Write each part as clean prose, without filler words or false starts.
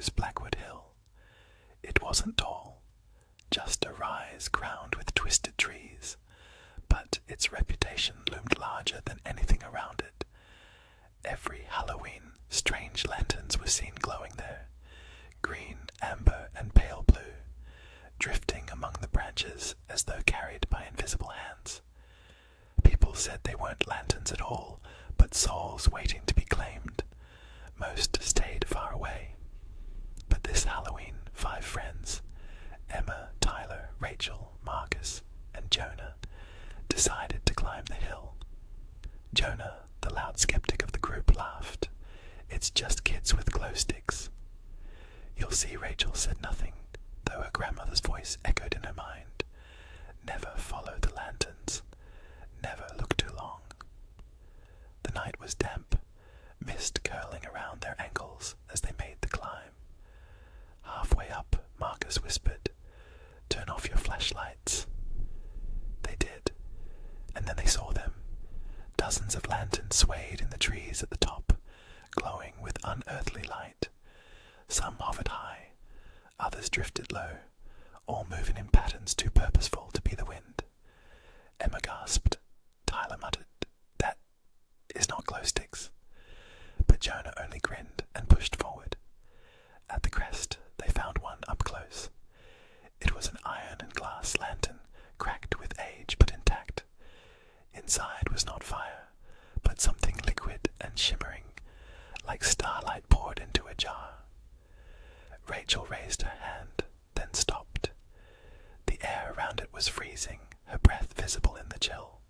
chose Blackwood Hill. It wasn't tall, just a rise crowned with twisted trees, but its reputation loomed larger than anything around it. Every Halloween, strange lanterns were seen glowing there, green, amber, and pale blue, drifting among the branches as though carried by invisible hands. People said they weren't lanterns at all, but souls waiting to be claimed. Most stayed far away. But this Halloween, 5 friends, Emma, Tyler, Rachel, Marcus, and Jonah, decided to climb the hill. Jonah, the loud skeptic of the group, laughed. "It's just kids with glow sticks." "You'll see," Rachel said nothing, though her grandmother's voice echoed in her mind. "Never follow the lanterns. Never look too long." The night was damp, mist curling around their ankles as they made the climb. Halfway up, Marcus whispered, "Turn off your flashlights." They did, and then they saw them. Dozens of lanterns swayed in the trees at the top, glowing with unearthly light. Some hovered high, others drifted low, all moving in patterns too purposeful to be the wind. Emma gasped. Tyler muttered, "That is not glow sticks." But Jonah only grinned and pushed forward. At the crest, they found one up close. It was an iron and glass lantern, cracked with age but intact. Inside was not fire, but something liquid and shimmering, like starlight poured into a jar. Rachel raised her hand, then stopped. The air around it was freezing, her breath visible in the chill.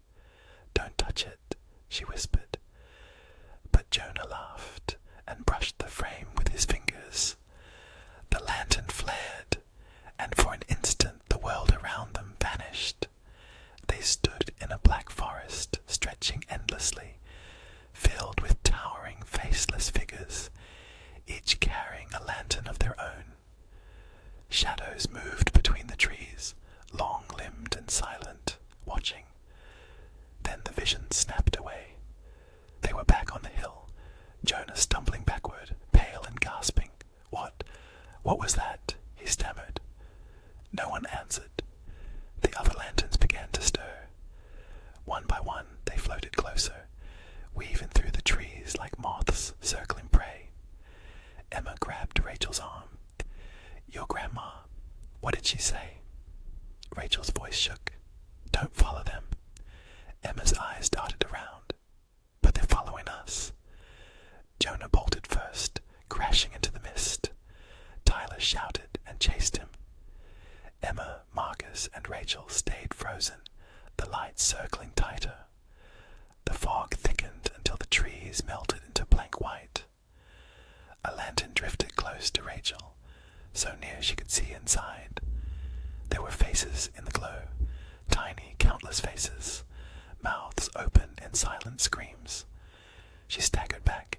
"Don't touch it," she whispered. But Jonah laughed and brushed the frame with his fingers. The lantern flared, and for an instant the world around them vanished. They stood in a black forest, stretching endlessly, filled with towering, faceless figures, each carrying a lantern of their own. Shadows moved between the trees, long-limbed and silent, watching. Then the vision snapped away. They were back on the hill, Jonah stumbling backward, pale and gasping. What was that?" he stammered. No one answered. The other lanterns began to stir. One by one, they floated closer, weaving through the trees like moths circling prey. Emma grabbed Rachel's arm. "Your grandma, what did she say?" Rachel's voice shook. "Don't follow them." Emma's eyes darted around. "But they're following us." Jonah bolted first, crashing into the mist. Tyler shouted and chased him. Emma, Marcus, and Rachel stayed frozen, the lights circling tighter. The fog thickened until the trees melted into blank white. A lantern drifted close to Rachel, so near she could see inside. There were faces in the glow, tiny, countless faces, mouths open in silent screams. She staggered back.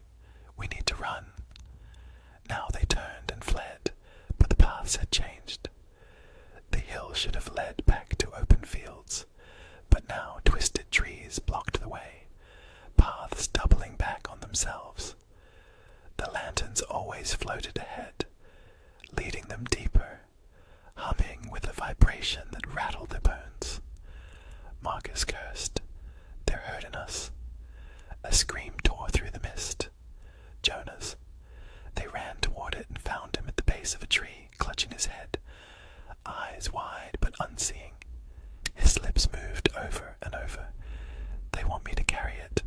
"We need to run." Now they turned and fled, but the paths had changed. The hill should have led back to open fields, but now twisted trees blocked the way, paths doubling back on themselves. The lanterns always floated ahead, leading them deeper, humming with a vibration that rattled their bones. Marcus cursed. "They're hurting us." A scream tore through the mist. Jonah's. They ran toward it and found him at the base of a tree, clutching his head, eyes wide but unseeing. His lips moved over and over. "They want me to carry it.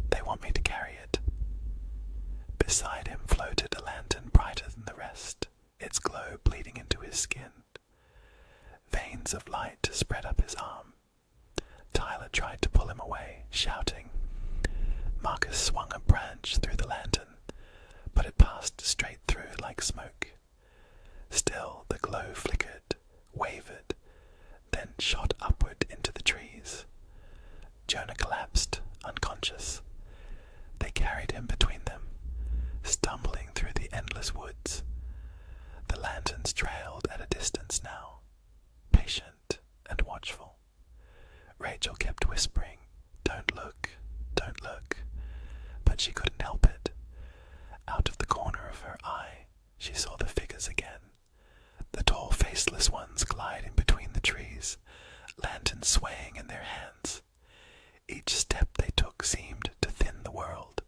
They want me to carry it." Beside him floated a lantern brighter than the rest, its glow bleeding into his skin. Veins of light spread up his arm. Tyler tried to pull him away, shouting. Marcus swung a branch through the lantern, but it passed straight through like smoke. Still the glow flickered, wavered, then shot upward into the trees. Jonah collapsed, unconscious. They carried him between them, stumbling through the endless woods. The lanterns trailed at a distance now, patient and watchful. Rachel kept whispering, "Don't look, don't look," but she couldn't help it. Out of the corner of her eye, she Each step they took seemed to thin the world,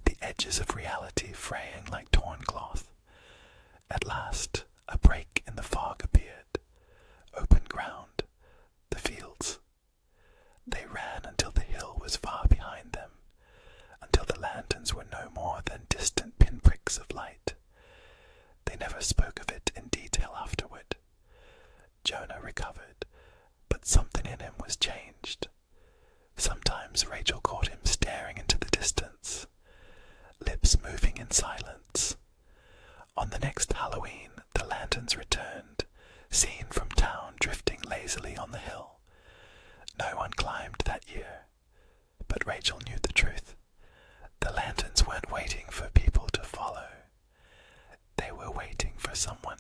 the edges of reality fraying like torn cloth. At last, a break in the fog appeared. Open ground, the fields. They ran until the hill was far behind them, until the lanterns were no more than distant pinpricks of light. They never spoke of it in detail afterward. Jonah recovered, but something in him was changed. Sometimes Rachel caught him staring into the distance, lips moving in silence. On the next Halloween, the lanterns returned, seen from town drifting lazily on the hill. No one climbed that year, but Rachel knew the truth. The lanterns weren't waiting for people to follow. They were waiting for someone